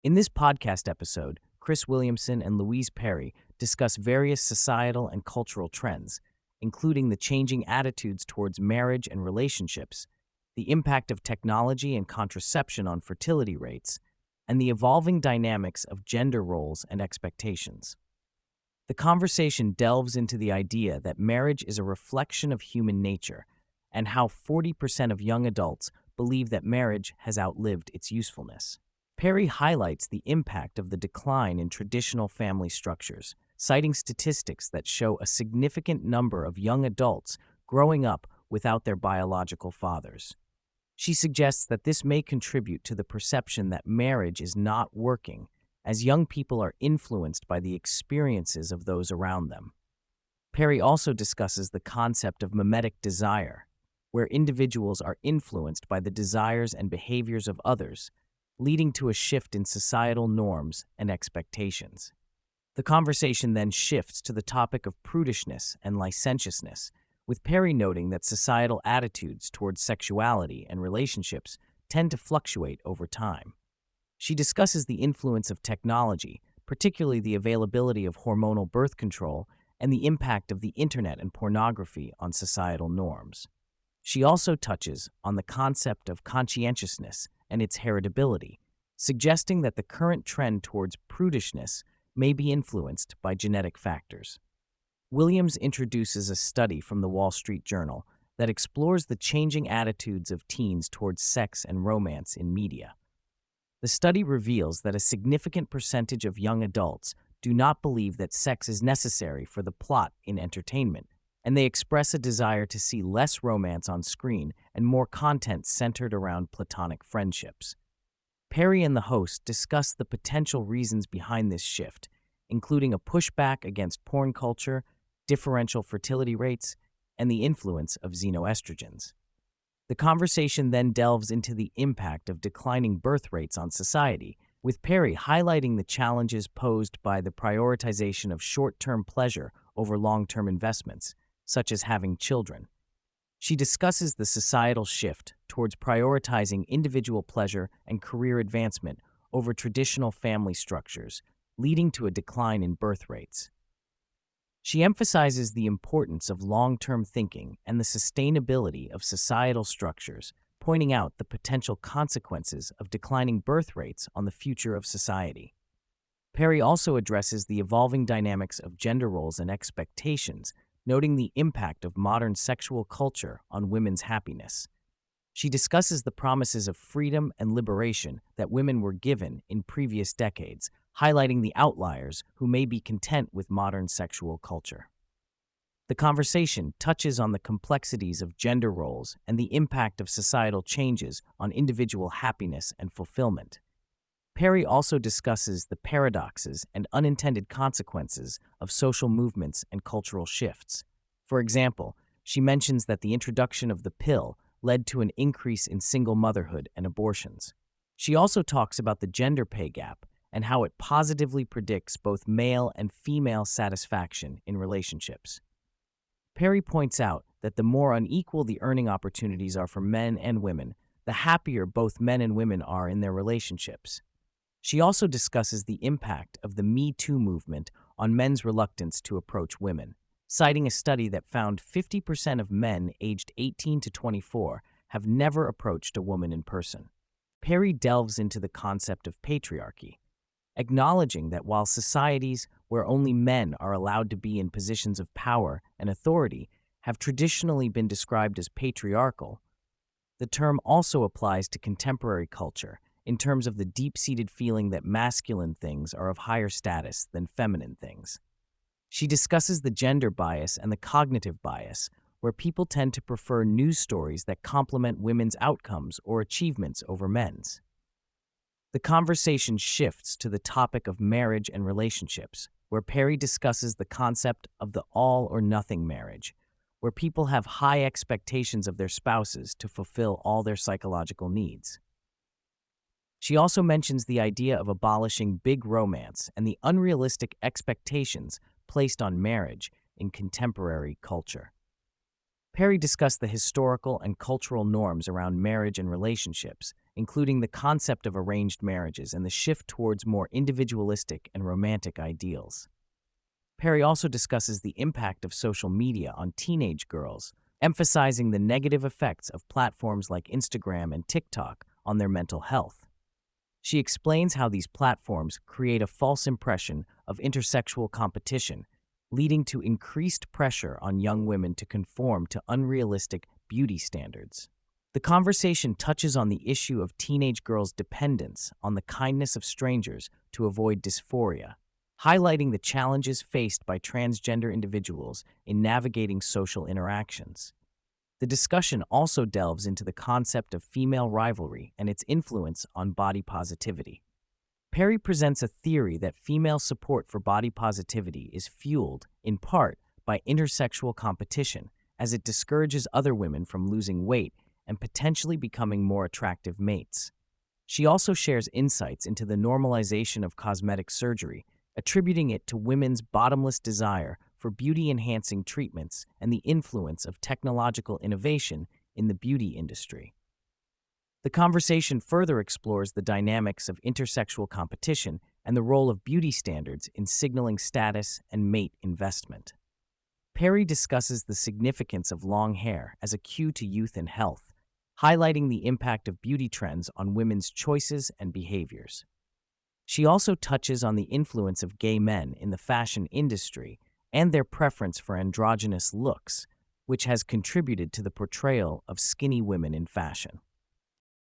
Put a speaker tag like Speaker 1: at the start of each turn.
Speaker 1: In this podcast episode, Chris Williamson and Louise Perry discuss various societal and cultural trends, including the changing attitudes towards marriage and relationships, the impact of technology and contraception on fertility rates, and the evolving dynamics of gender roles and expectations. The conversation delves into the idea that marriage is a reflection of human nature and how 40% of young adults believe that marriage has outlived its usefulness. Perry highlights the impact of the decline in traditional family structures, citing statistics that show a significant number of young adults growing up without their biological fathers. She suggests that this may contribute to the perception that marriage is not working, as young people are influenced by the experiences of those around them. Perry also discusses the concept of mimetic desire, where individuals are influenced by the desires and behaviors of others, leading to a shift in societal norms and expectations. The conversation then shifts to the topic of prudishness and licentiousness, with Perry noting that societal attitudes towards sexuality and relationships tend to fluctuate over time. She discusses the influence of technology, particularly the availability of hormonal birth control and the impact of the internet and pornography on societal norms. She also touches on the concept of conscientiousness and its heritability, suggesting that the current trend towards prudishness may be influenced by genetic factors. Williams introduces a study from the Wall Street Journal that explores the changing attitudes of teens towards sex and romance in media. The study reveals that a significant percentage of young adults do not believe that sex is necessary for the plot in entertainment, and they express a desire to see less romance on screen and more content centered around platonic friendships. Perry and the host discuss the potential reasons behind this shift, including a pushback against porn culture, differential fertility rates, and the influence of xenoestrogens. The conversation then delves into the impact of declining birth rates on society, with Perry highlighting the challenges posed by the prioritization of short-term pleasure over long-term investments, such as having children. She discusses the societal shift towards prioritizing individual pleasure and career advancement over traditional family structures, leading to a decline in birth rates. She emphasizes the importance of long-term thinking and the sustainability of societal structures, pointing out the potential consequences of declining birth rates on the future of society. Perry also addresses the evolving dynamics of gender roles and expectations, noting the impact of modern sexual culture on women's happiness. She discusses the promises of freedom and liberation that women were given in previous decades, highlighting the outliers who may be content with modern sexual culture. The conversation touches on the complexities of gender roles and the impact of societal changes on individual happiness and fulfillment. Perry also discusses the paradoxes and unintended consequences of social movements and cultural shifts. For example, she mentions that the introduction of the pill led to an increase in single motherhood and abortions. She also talks about the gender pay gap and how it positively predicts both male and female satisfaction in relationships. Perry points out that the more unequal the earning opportunities are for men and women, the happier both men and women are in their relationships. She also discusses the impact of the Me Too movement on men's reluctance to approach women, citing a study that found 50% of men aged 18 to 24 have never approached a woman in person. Perry delves into the concept of patriarchy, acknowledging that while societies where only men are allowed to be in positions of power and authority have traditionally been described as patriarchal, the term also applies to contemporary culture in terms of the deep-seated feeling that masculine things are of higher status than feminine things. She discusses the gender bias and the cognitive bias, where people tend to prefer news stories that complement women's outcomes or achievements over men's. The conversation shifts to the topic of marriage and relationships, where Perry discusses the concept of the all-or-nothing marriage, where people have high expectations of their spouses to fulfill all their psychological needs. She also mentions the idea of abolishing big romance and the unrealistic expectations placed on marriage in contemporary culture. Perry discussed the historical and cultural norms around marriage and relationships, including the concept of arranged marriages and the shift towards more individualistic and romantic ideals. Perry also discusses the impact of social media on teenage girls, emphasizing the negative effects of platforms like Instagram and TikTok on their mental health. She explains how these platforms create a false impression of intersexual competition, leading to increased pressure on young women to conform to unrealistic beauty standards. The conversation touches on the issue of teenage girls' dependence on the kindness of strangers to avoid dysphoria, highlighting the challenges faced by transgender individuals in navigating social interactions. The discussion also delves into the concept of female rivalry and its influence on body positivity. Perry presents a theory that female support for body positivity is fueled, in part, by intersexual competition, as it discourages other women from losing weight and potentially becoming more attractive mates. She also shares insights into the normalization of cosmetic surgery, attributing it to women's bottomless desire for beauty-enhancing treatments and the influence of technological innovation in the beauty industry. The conversation further explores the dynamics of intersexual competition and the role of beauty standards in signaling status and mate investment. Perry discusses the significance of long hair as a cue to youth and health, highlighting the impact of beauty trends on women's choices and behaviors. She also touches on the influence of gay men in the fashion industry and their preference for androgynous looks, which has contributed to the portrayal of skinny women in fashion.